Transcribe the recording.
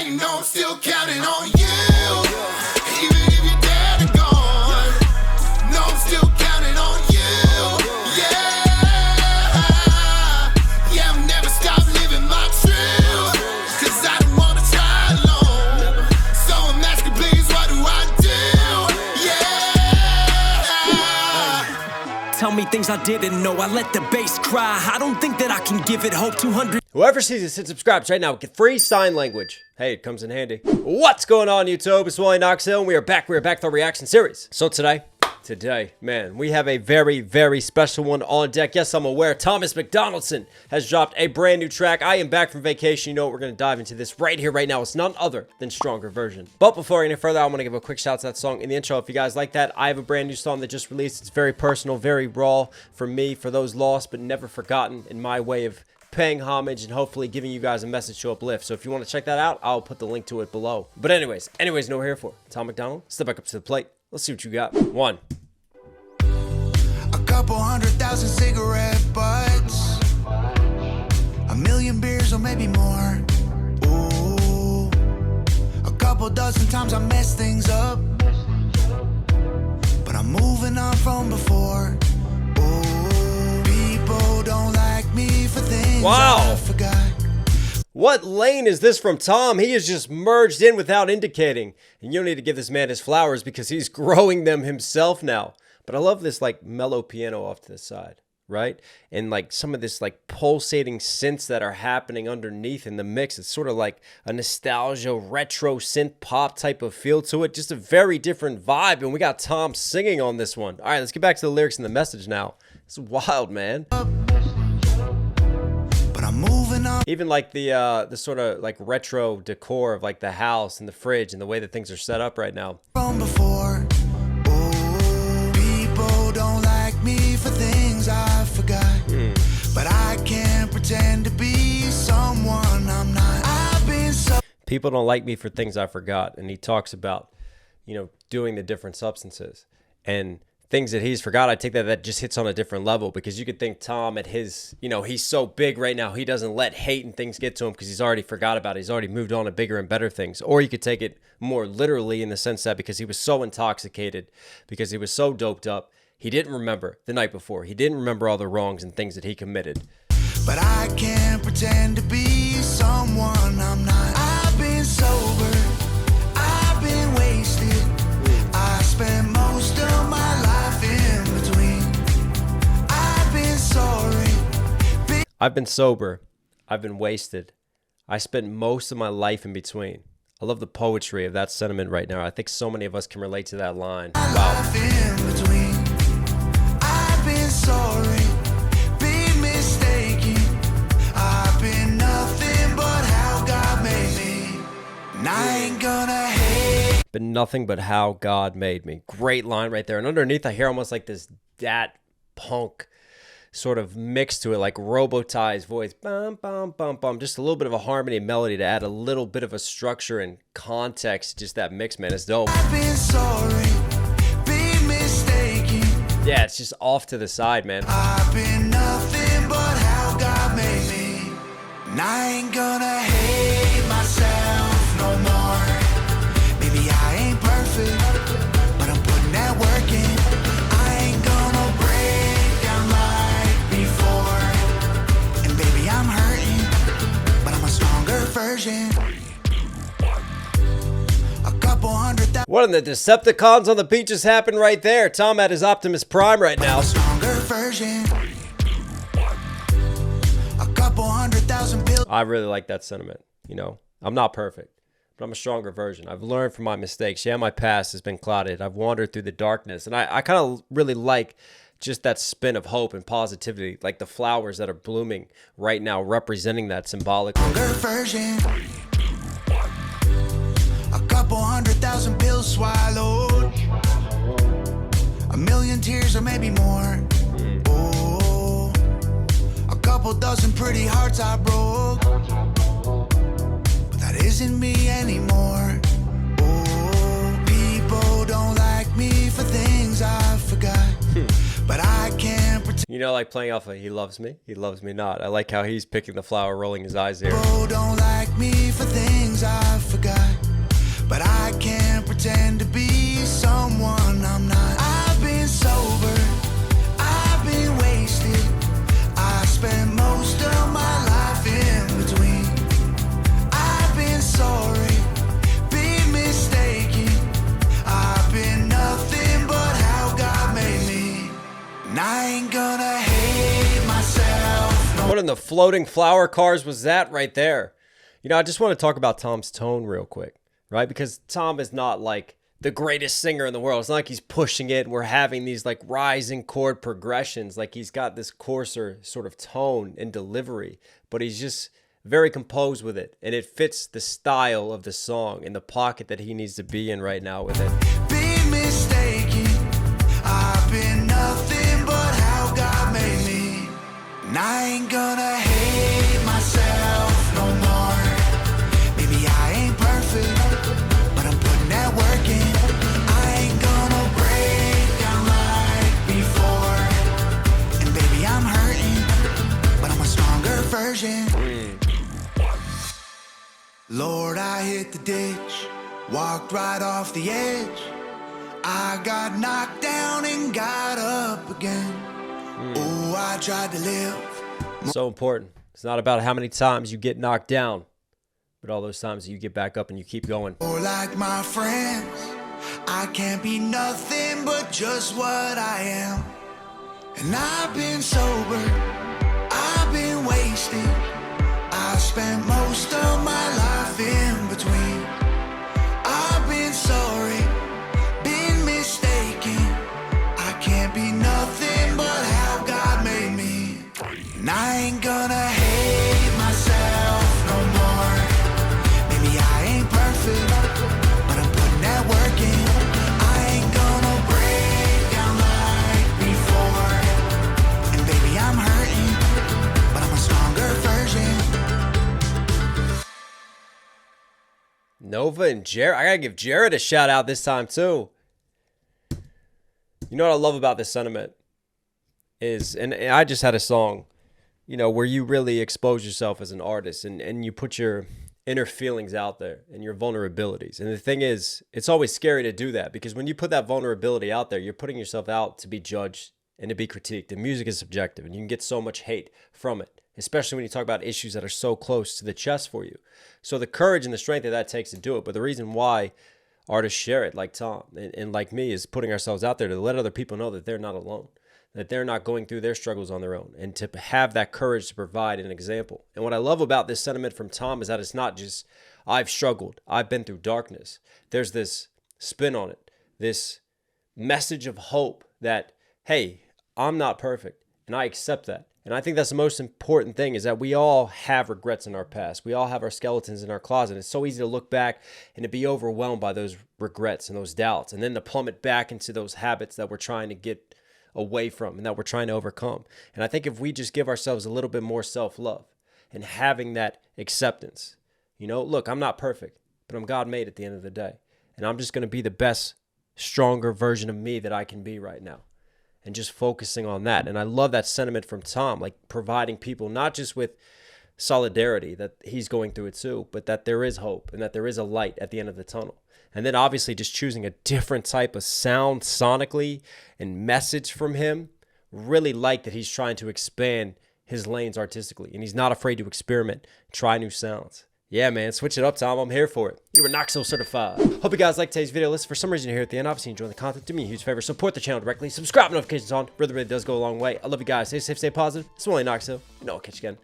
you know I'm still counting on you. Even if you're dead and gone, no, I'm still counting on you. Yeah, I'll never stop living my truth, 'cause I don't wanna try alone. So I'm asking, please, what do I do? Yeah. Tell me things I didn't know. I let the bass cry. I don't think that I can give it hope. 200. Whoever sees this and subscribes right now will get free sign language. Hey, it comes in handy. What's going on, YouTube? It's Knox Hill, and we are back. We are back with our reaction series. So today, man, we have a very, very special one on deck. Yes, I'm aware. Thomas MacDonald has dropped a brand new track. I am back from vacation. You know what? We're going to dive into this right here, right now. It's none other than Stronger Version. But before any further, I want to give a quick shout out to that song in the intro. If you guys like that, I have a brand new song that just released. It's very personal, very raw for me, for those lost but never forgotten, in my way of paying homage and hopefully giving you guys a message to uplift. So if you want to check that out, I'll put the link to it below. But anyways, know what we're here for. Tom MacDonald, step back up to the plate. Let's see what you got. One. A couple 100,000 cigarette butts, a million beers or maybe more. Ooh, a couple dozen times I messed things up, but I'm moving on from before. Ooh, people don't like me for things I forgot. What lane is this from Tom? He is just merged in without indicating. And you don't need to give this man his flowers because he's growing them himself now. But I love this like mellow piano off to the side, right? And like some of this like pulsating synths that are happening underneath in the mix. It's sort of like a nostalgia retro synth pop type of feel to it. Just a very different vibe. And we got Tom singing on this one. All right, let's get back to the lyrics and the message now. It's wild, man. But I'm moving on. Even like the sort of like retro decor of like the house and the fridge and the way that things are set up right now. From before. Don't like me for things I forgot, but I can't pretend to be someone I'm not. I've been so. People don't like me for things I forgot, and he talks about, you know, doing the different substances and things that he's forgot. I take that just hits on a different level, because you could think Tom at his, you know, he's so big right now, he doesn't let hate and things get to him because he's already forgot about it. He's already moved on to bigger and better things. Or you could take it more literally in the sense that because he was so intoxicated, because he was so doped up, he didn't remember the night before. He didn't remember all the wrongs and things that he committed. But I can't pretend to be someone I'm not. I've been sober. I've been wasted. I spent most of my life in between. I've been sorry. I've been sober. I've been wasted. I spent most of my life in between. I love the poetry of that sentiment right now. I think so many of us can relate to that line. Wow. Sorry, be mistaken. I've been nothing but how God made me. And I ain't gonna hate. Been nothing but how God made me. Great line right there. And underneath I hear almost like this dat punk sort of mix to it, like Robotie's voice. Bum, bum, bum, bum. Just a little bit of a harmony and melody to add a little bit of a structure and context. Just that mix, man. It's dope. I've been sorry, be mistaken. Yeah, it's just off to the side, man. I've been nothing but how God made me. And I ain't gonna hate myself no more. Maybe I ain't perfect, but I'm putting that work in. I ain't gonna break down like before. And baby, I'm hurting, but I'm a stronger version. What in the Decepticons on the beach just happened right there? Tom at his Optimus Prime right now. I really like that sentiment. You know, I'm not perfect, but I'm a stronger version. I've learned from my mistakes. Yeah, my past has been clouded. I've wandered through the darkness. And I kind of really like just that spin of hope and positivity, like the flowers that are blooming right now, representing that symbolically. Couple 100,000 pills swallowed, a million tears or maybe more. Oh, a couple dozen pretty hearts I broke, but that isn't me anymore. Oh, people don't like me for things I forgot, but I can't pretend. You know, like playing off of he loves me not. I like how he's picking the flower, rolling his eyes there. People don't like me for things I forgot. in the floating flower cars was that right there? You know, I just want to talk about Tom's tone real quick, right? Because Tom is not like the greatest singer in the world. It's not like he's pushing it and we're having these like rising chord progressions. Like he's got this coarser sort of tone and delivery, but he's just very composed with it. And it fits the style of the song and the pocket that he needs to be in right now with it. Been mistaken, I've been nothing but how God made me. And I ain't gonna hate myself no more. Maybe I ain't perfect, but I'm putting that work in. I ain't gonna break down like before. And baby, I'm hurting, but I'm a stronger version. Lord, I hit the ditch, walked right off the edge. I got knocked down and got up again. Oh, I tried to live. So important. It's not about how many times you get knocked down, but all those times that you get back up and you keep going. Or like my friends, I can't be nothing but just what I am. And I've been sober, I've been wasted. I spent most of my life in between. I've been sorry, been mistaken. I can't be nothing but how God made me. And I ain't gonna hate myself no more. Maybe I ain't perfect, but I'm putting that work in. I ain't gonna break down like before. And baby, I'm hurting, but I'm a stronger version. Nova and Jared. I gotta give Jared a shout out this time too. You know what I love about this sentiment is, and I just had a song, you know, where you really expose yourself as an artist and you put your inner feelings out there and your vulnerabilities. And the thing is, it's always scary to do that because when you put that vulnerability out there, you're putting yourself out to be judged and to be critiqued. And music is subjective and you can get so much hate from it, especially when you talk about issues that are so close to the chest for you. So the courage and the strength that takes to do it. But the reason why artists share it like Tom and like me is putting ourselves out there to let other people know that they're not alone, that they're not going through their struggles on their own, and to have that courage to provide an example. And what I love about this sentiment from Tom is that it's not just, I've struggled, I've been through darkness. There's this spin on it, this message of hope that, hey, I'm not perfect, and I accept that. And I think that's the most important thing is that we all have regrets in our past. We all have our skeletons in our closet. It's so easy to look back and to be overwhelmed by those regrets and those doubts, and then to plummet back into those habits that we're trying to get away from and that we're trying to overcome. And I think if we just give ourselves a little bit more self-love and having that acceptance, you know, look, I'm not perfect, but I'm God made at the end of the day. And I'm just going to be the best, stronger version of me that I can be right now. And just focusing on that. And I love that sentiment from Tom, like providing people not just with solidarity that he's going through it too, but that there is hope and that there is a light at the end of the tunnel. And then obviously just choosing a different type of sound sonically and message from him. Really like that he's trying to expand his lanes artistically and he's not afraid to experiment, try new sounds. Yeah, man, switch it up, Tom. I'm here for it. You were Knox Hill certified. Hope you guys liked today's video. Listen, for some reason you're here at the end. Obviously, enjoy the content. Do me a huge favor. Support the channel directly. Subscribe, notifications on. Really, really does go a long way. I love you guys. Stay safe, stay positive. It's only Knox Hill. No, I'll catch you again